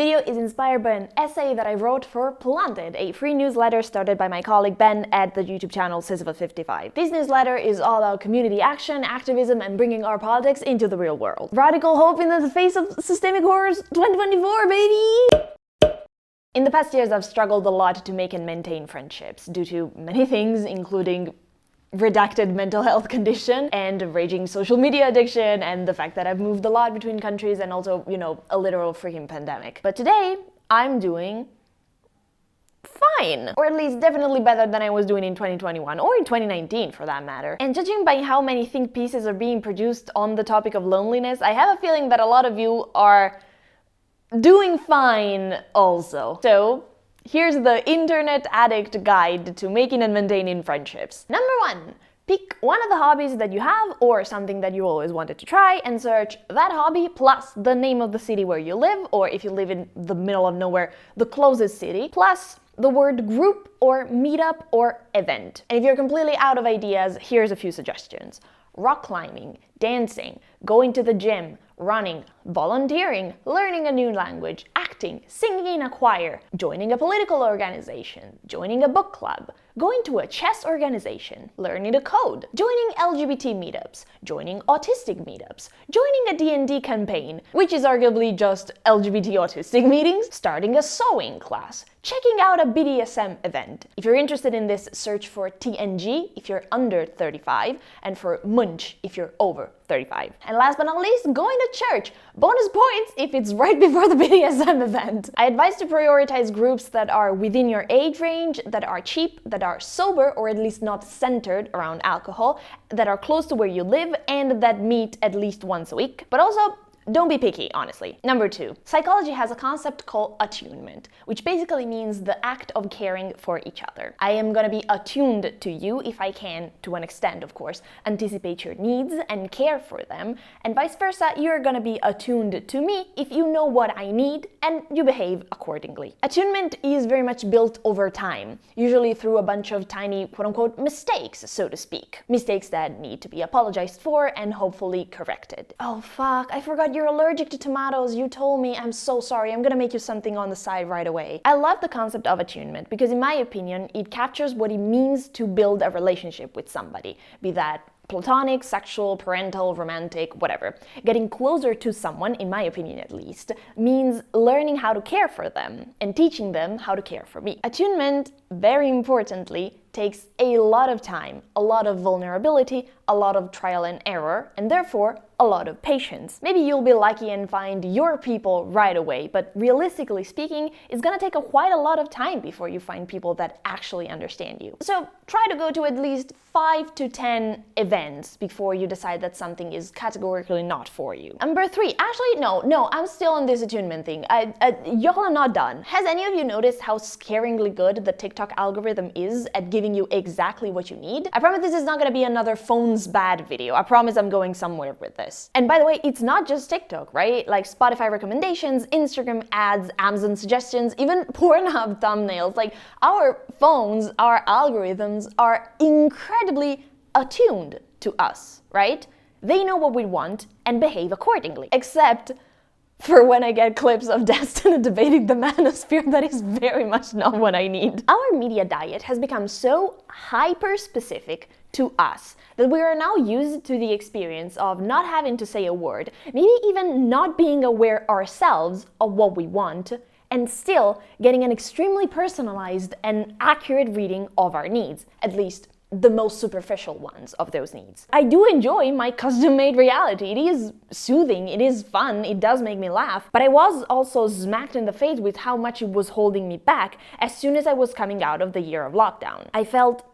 video is inspired by an essay that I wrote for Planted, a free newsletter started by my colleague Ben at the YouTube channel Sisyphus55. This newsletter is all about community action, activism, and bringing our politics into the real world. Radical hope in the face of systemic horrors 2024, baby! In the past years, I've struggled a lot to make and maintain friendships due to many things, including redacted mental health condition and raging social media addiction and the fact that I've moved a lot between countries and also, a literal freaking pandemic. But today, I'm doing fine. Or at least definitely better than I was doing in 2021 or in 2019 for that matter. And judging by how many think pieces are being produced on the topic of loneliness, I have a feeling that a lot of you are doing fine also. So here's the internet addict guide to making and maintaining friendships. Number 1. Pick one of the hobbies that you have or something that you always wanted to try and search that hobby plus the name of the city where you live, or if you live in the middle of nowhere, the closest city, plus the word group or meetup or event. And if you're completely out of ideas, here's a few suggestions. Rock climbing, dancing, going to the gym, running, volunteering, learning a new language, acting, singing in a choir, joining a political organization, joining a book club, going to a chess organization, learning to code, joining LGBT meetups, joining autistic meetups, joining a D&D campaign, which is arguably just LGBT autistic meetings, starting a sewing class, checking out a BDSM event. If you're interested in this, search for TNG if you're under 35 and for Munch if you're over 35. And last but not least, going to church. Bonus points if it's right before the BDSM event. I advise to prioritize groups that are within your age range, that are cheap, that are sober or at least not centered around alcohol, that are close to where you live, and that meet at least once a week. But also, don't be picky, honestly. Number 2, psychology has a concept called attunement, which basically means the act of caring for each other. I am gonna be attuned to you if I can, to an extent of course, anticipate your needs and care for them, and vice versa, you're gonna be attuned to me if you know what I need and you behave accordingly. Attunement is very much built over time, usually through a bunch of tiny quote-unquote mistakes, so to speak. Mistakes that need to be apologized for and hopefully corrected. Oh fuck, I forgot you're allergic to tomatoes, you told me, I'm so sorry, I'm gonna make you something on the side right away. I love the concept of attunement because in my opinion, it captures what it means to build a relationship with somebody, be that platonic, sexual, parental, romantic, whatever. Getting closer to someone, in my opinion at least, means learning how to care for them and teaching them how to care for me. Attunement, very importantly, takes a lot of time, a lot of vulnerability, a lot of trial and error, and therefore a lot of patience. Maybe you'll be lucky and find your people right away, but realistically speaking, it's gonna take quite a lot of time before you find people that actually understand you. So try to go to at least 5 to 10 events before you decide that something is categorically not for you. Number 3, actually no, I'm still on this attunement thing. Y'all are not done. Has any of you noticed how scaringly good the TikTok algorithm is at giving you exactly what you need? I promise this is not gonna be another phone's bad video. I promise I'm going somewhere with this. And by the way, it's not just TikTok, right? Like Spotify recommendations, Instagram ads, Amazon suggestions, even Pornhub thumbnails. Like our phones, our algorithms are incredibly attuned to us, right? They know what we want and behave accordingly. Except for when I get clips of Destin debating the manosphere, that is very much not what I need. Our media diet has become so hyper-specific to us that we are now used to the experience of not having to say a word, maybe even not being aware ourselves of what we want, and still getting an extremely personalized and accurate reading of our needs, at least the most superficial ones of those needs. I do enjoy my custom-made reality. It is soothing, it is fun, it does make me laugh, but I was also smacked in the face with how much it was holding me back as soon as I was coming out of the year of lockdown. I felt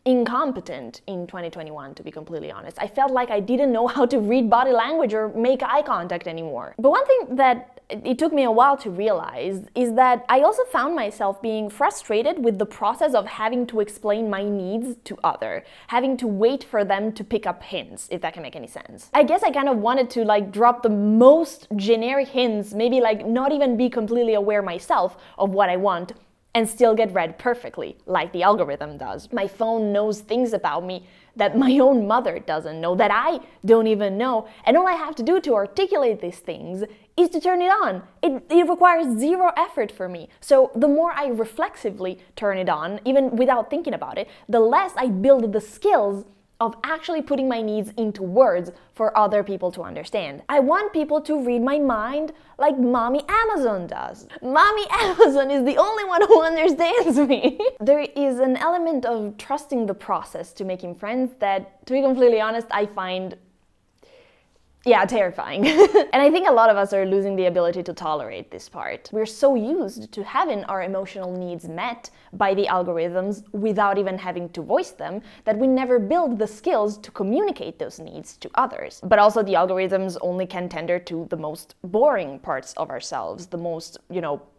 incompetent in 2021, to be completely honest. I felt like I didn't know how to read body language or make eye contact anymore. But one thing that it took me a while to realize is that I also found myself being frustrated with the process of having to explain my needs to others, having to wait for them to pick up hints, if that can make any sense. I guess I kind of wanted to drop the most generic hints, maybe not even be completely aware myself of what I want, and still get read perfectly, like the algorithm does. My phone knows things about me that my own mother doesn't know, that I don't even know, and all I have to do to articulate these things is to turn it on. It requires zero effort for me. So the more I reflexively turn it on, even without thinking about it, the less I build the skills of actually putting my needs into words for other people to understand. I want people to read my mind like Mommy Amazon does. Mommy Amazon is the only one who understands me. There is an element of trusting the process to making friends that, to be completely honest, I find terrifying. And I think a lot of us are losing the ability to tolerate this part. We're so used to having our emotional needs met by the algorithms without even having to voice them that we never build the skills to communicate those needs to others. But also the algorithms only can tender to the most boring parts of ourselves, the most,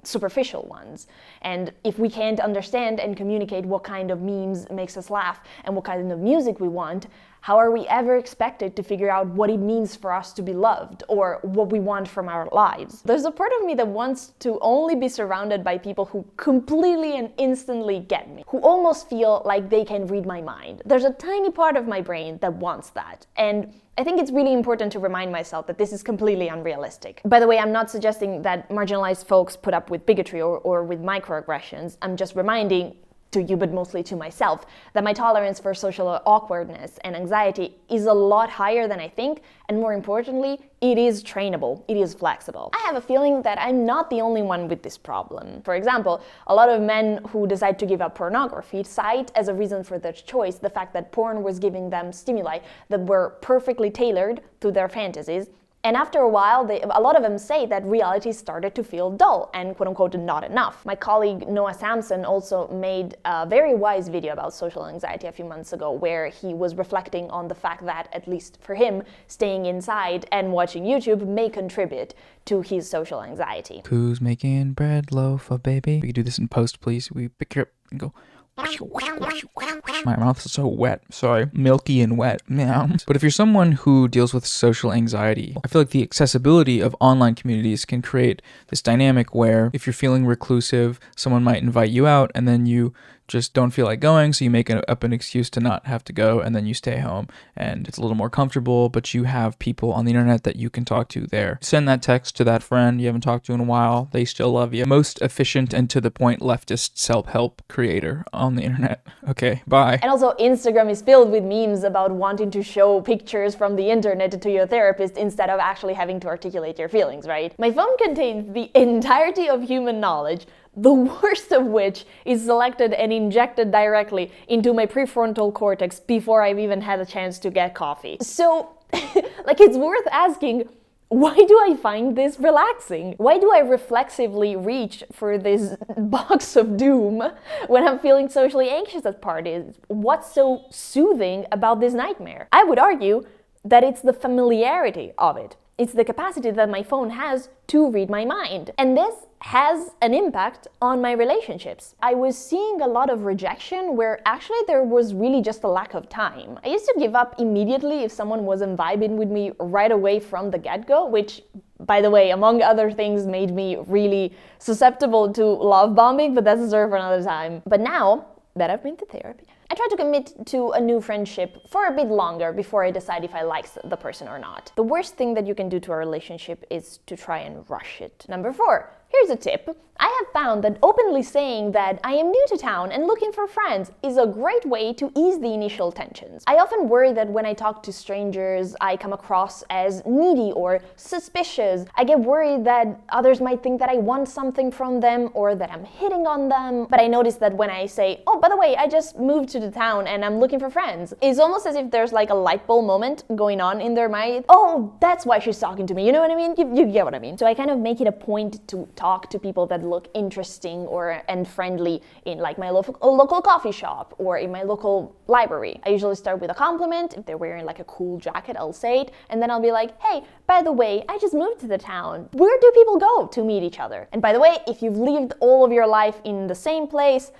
superficial ones. And if we can't understand and communicate what kind of memes makes us laugh and what kind of music we want, how are we ever expected to figure out what it means for us to be loved or what we want from our lives? There's a part of me that wants to only be surrounded by people who completely and instantly get me, who almost feel like they can read my mind. There's a tiny part of my brain that wants that. And I think it's really important to remind myself that this is completely unrealistic. By the way, I'm not suggesting that marginalized folks put up with bigotry or with microaggressions. I'm just reminding to you, but mostly to myself, that my tolerance for social awkwardness and anxiety is a lot higher than I think, and more importantly, it is trainable, it is flexible. I have a feeling that I'm not the only one with this problem. For example, a lot of men who decide to give up pornography cite as a reason for their choice the fact that porn was giving them stimuli that were perfectly tailored to their fantasies. And after a while, a lot of them say that reality started to feel dull and quote-unquote not enough. My colleague Noah Samson also made a very wise video about social anxiety a few months ago where he was reflecting on the fact that, at least for him, staying inside and watching YouTube may contribute to his social anxiety. Who's making bread, loaf of baby? We could do this in post, please. We pick her up and go... My mouth is so wet. Sorry. Milky and wet. Meow. But if you're someone who deals with social anxiety, I feel like the accessibility of online communities can create this dynamic where if you're feeling reclusive, someone might invite you out and then you just don't feel like going, so you make up an excuse to not have to go, and then you stay home, and it's a little more comfortable, but you have people on the internet that you can talk to there. Send that text to that friend you haven't talked to in a while, they still love you. Most efficient and to the point leftist self-help creator on the internet. Okay, bye. And also Instagram is filled with memes about wanting to show pictures from the internet to your therapist instead of actually having to articulate your feelings, right? My phone contains the entirety of human knowledge, the worst of which is selected and injected directly into my prefrontal cortex before I've even had a chance to get coffee. So, it's worth asking, why do I find this relaxing? Why do I reflexively reach for this box of doom when I'm feeling socially anxious at parties? What's so soothing about this nightmare? I would argue that it's the familiarity of it. It's the capacity that my phone has to read my mind. And this has an impact on my relationships. I was seeing a lot of rejection where actually there was really just a lack of time. I used to give up immediately if someone wasn't vibing with me right away from the get-go, which, by the way, among other things, made me really susceptible to love bombing, but that's a story for another time. But now that I've been to therapy, I try to commit to a new friendship for a bit longer before I decide if I like the person or not. The worst thing that you can do to a relationship is to try and rush it. Number 4, here's a tip. I have found that openly saying that I am new to town and looking for friends is a great way to ease the initial tensions. I often worry that when I talk to strangers, I come across as needy or suspicious. I get worried that others might think that I want something from them or that I'm hitting on them. But I notice that when I say, oh, by the way, I just moved to the town and I'm looking for friends, it's almost as if there's like a light bulb moment going on in their mind. Oh, that's why she's talking to me. You know what I mean? You get what I mean. So I kind of make it a point to talk to people that look interesting and friendly in like my local coffee shop or in my local library. I usually start with a compliment. If they're wearing like a cool jacket, I'll say it, and then I'll be like, hey, by the way, I just moved to the town. Where do people go to meet each other? And by the way, if you've lived all of your life in the same place,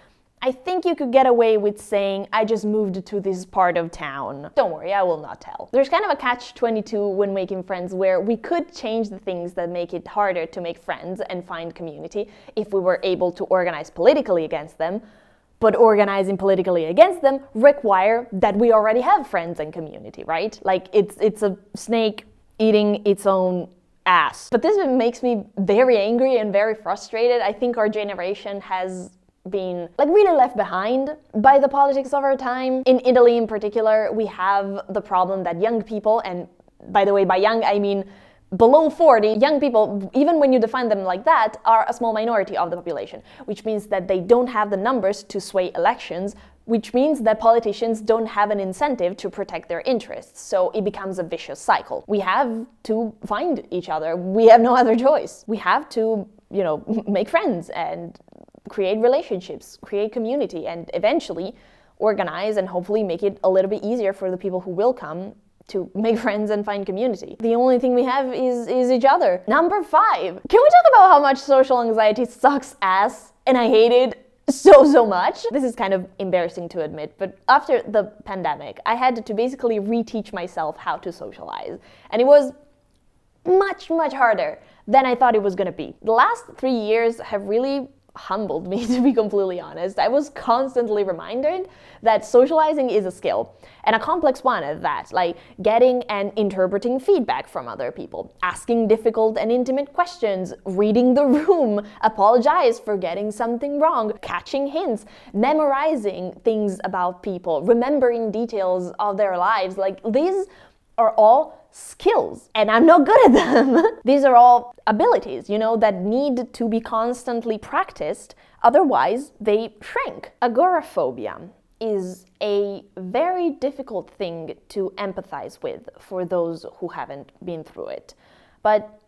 I think you could get away with saying, I just moved to this part of town. Don't worry, I will not tell. There's kind of a catch-22 when making friends where we could change the things that make it harder to make friends and find community if we were able to organize politically against them. But organizing politically against them require that we already have friends and community, right? Like it's a snake eating its own ass. But this makes me very angry and very frustrated. I think our generation has been really left behind by the politics of our time. In Italy in particular, we have the problem that young people, and by the way, by young I mean below 40, young people, even when you define them like that, are a small minority of the population, which means that they don't have the numbers to sway elections, which means that politicians don't have an incentive to protect their interests. So it becomes a vicious cycle. We have to find each other. We have no other choice. We have to, make friends and create relationships, create community, and eventually organize and hopefully make it a little bit easier for the people who will come to make friends and find community. The only thing we have is each other. Number 5. Can we talk about how much social anxiety sucks ass and I hate it so much? This is kind of embarrassing to admit, but after the pandemic, I had to basically reteach myself how to socialize. And it was much harder than I thought it was gonna be. The last 3 years have really humbled me, to be completely honest. I was constantly reminded that socializing is a skill, and a complex one at that, like getting and interpreting feedback from other people, asking difficult and intimate questions, reading the room, apologize for getting something wrong, catching hints, memorizing things about people, remembering details of their lives. These are all skills, and I'm not good at them. These are all abilities, that need to be constantly practiced, otherwise they shrink. Agoraphobia is a very difficult thing to empathize with for those who haven't been through it. But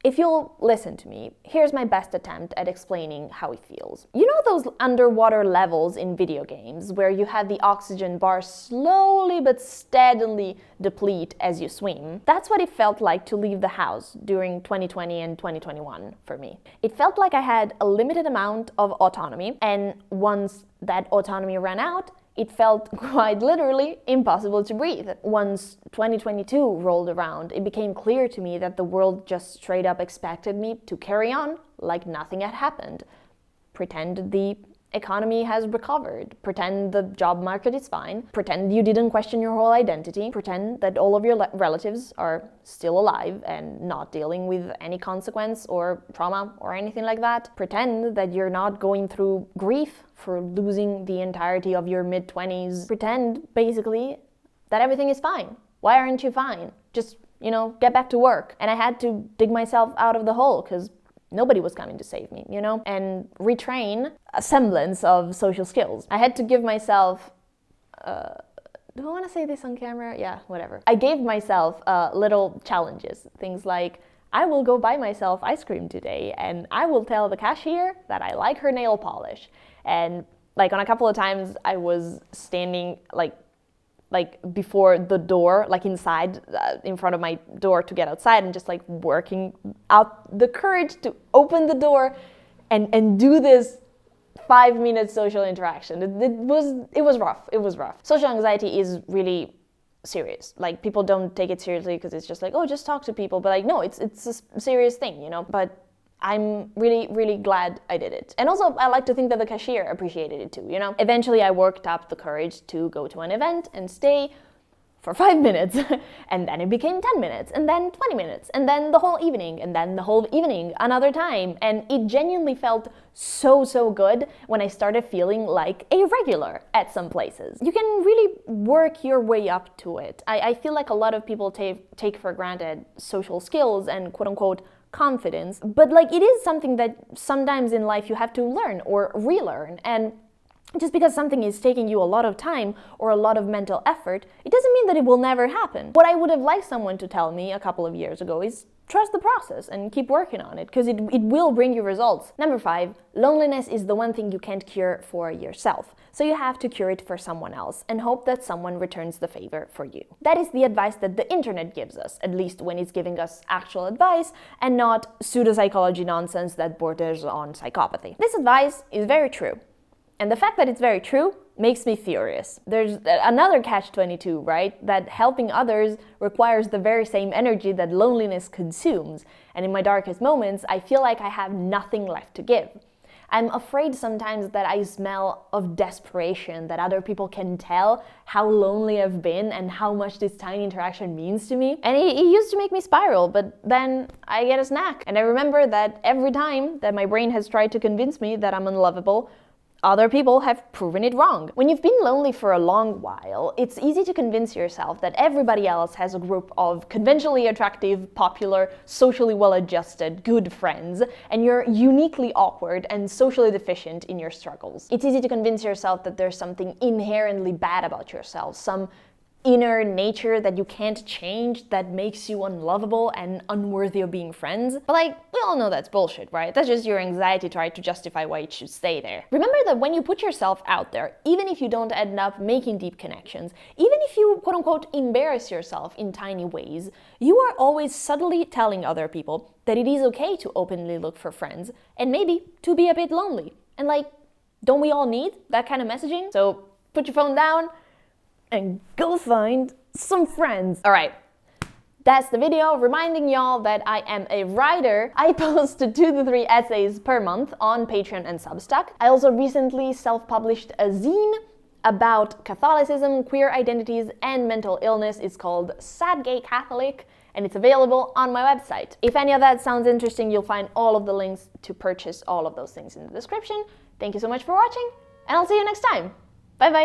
if you'll listen to me, here's my best attempt at explaining how it feels. You know those underwater levels in video games where you have the oxygen bar slowly but steadily deplete as you swim? That's what it felt like to leave the house during 2020 and 2021 for me. It felt like I had a limited amount of autonomy, and once that autonomy ran out, it felt quite literally impossible to breathe. Once 2022 rolled around, it became clear to me that the world just straight up expected me to carry on like nothing had happened. Pretend the economy has recovered, pretend the job market is fine, pretend you didn't question your whole identity, pretend that all of your relatives are still alive and not dealing with any consequence or trauma or anything like that, pretend that you're not going through grief for losing the entirety of your mid-20s, pretend basically that everything is fine. Why aren't you fine? Just, get back to work. And I had to dig myself out of the hole because nobody was coming to save me, and retrain a semblance of social skills. I had to give myself, do I want to say this on camera? Yeah, whatever. I gave myself little challenges, things like, I will go buy myself ice cream today, and I will tell the cashier that I like her nail polish. And on a couple of times I was standing before the door, inside, in front of my door to get outside, and just working out the courage to open the door and do this 5-minute social interaction. It was rough. Social anxiety is really serious. People don't take it seriously because it's just just talk to people. But no, it's a serious thing, But I'm really glad I did it. And also, I like to think that the cashier appreciated it too, Eventually, I worked up the courage to go to an event and stay for 5 minutes. And then it became 10 minutes, and then 20 minutes, and then the whole evening, and then the whole evening another time. And it genuinely felt so good when I started feeling like a regular at some places. You can really work your way up to it. I feel like a lot of people take for granted social skills and quote-unquote confidence, but it is something that sometimes in life you have to learn or relearn. And just because something is taking you a lot of time or a lot of mental effort, it doesn't mean that it will never happen. What I would have liked someone to tell me a couple of years ago is trust the process and keep working on it, because it will bring you results. Number 5, loneliness is the one thing you can't cure for yourself. So you have to cure it for someone else and hope that someone returns the favor for you. That is the advice that the internet gives us, at least when it's giving us actual advice and not pseudopsychology nonsense that borders on psychopathy. This advice is very true. And the fact that it's very true makes me furious. There's another catch-22, right? That helping others requires the very same energy that loneliness consumes. And in my darkest moments, I feel like I have nothing left to give. I'm afraid sometimes that I smell of desperation, that other people can tell how lonely I've been and how much this tiny interaction means to me. And it used to make me spiral, but then I get a snack. And I remember that every time that my brain has tried to convince me that I'm unlovable, other people have proven it wrong. When you've been lonely for a long while, it's easy to convince yourself that everybody else has a group of conventionally attractive, popular, socially well-adjusted, good friends, and you're uniquely awkward and socially deficient in your struggles. It's easy to convince yourself that there's something inherently bad about yourself, some inner nature that you can't change that makes you unlovable and unworthy of being friends. But we all know that's bullshit, right? That's just your anxiety trying to justify why it should stay there. Remember that when you put yourself out there, even if you don't end up making deep connections, even if you quote-unquote embarrass yourself in tiny ways, you are always subtly telling other people that it is okay to openly look for friends and maybe to be a bit lonely. And don't we all need that kind of messaging? So put your phone down and go find some friends. All right, that's the video, reminding y'all that I am a writer. I post 2 to 3 essays per month on Patreon and Substack. I also recently self-published a zine about Catholicism, queer identities, and mental illness. It's called Sad Gay Catholic, and it's available on my website. If any of that sounds interesting, you'll find all of the links to purchase all of those things in the description. Thank you so much for watching, and I'll see you next time. Bye bye.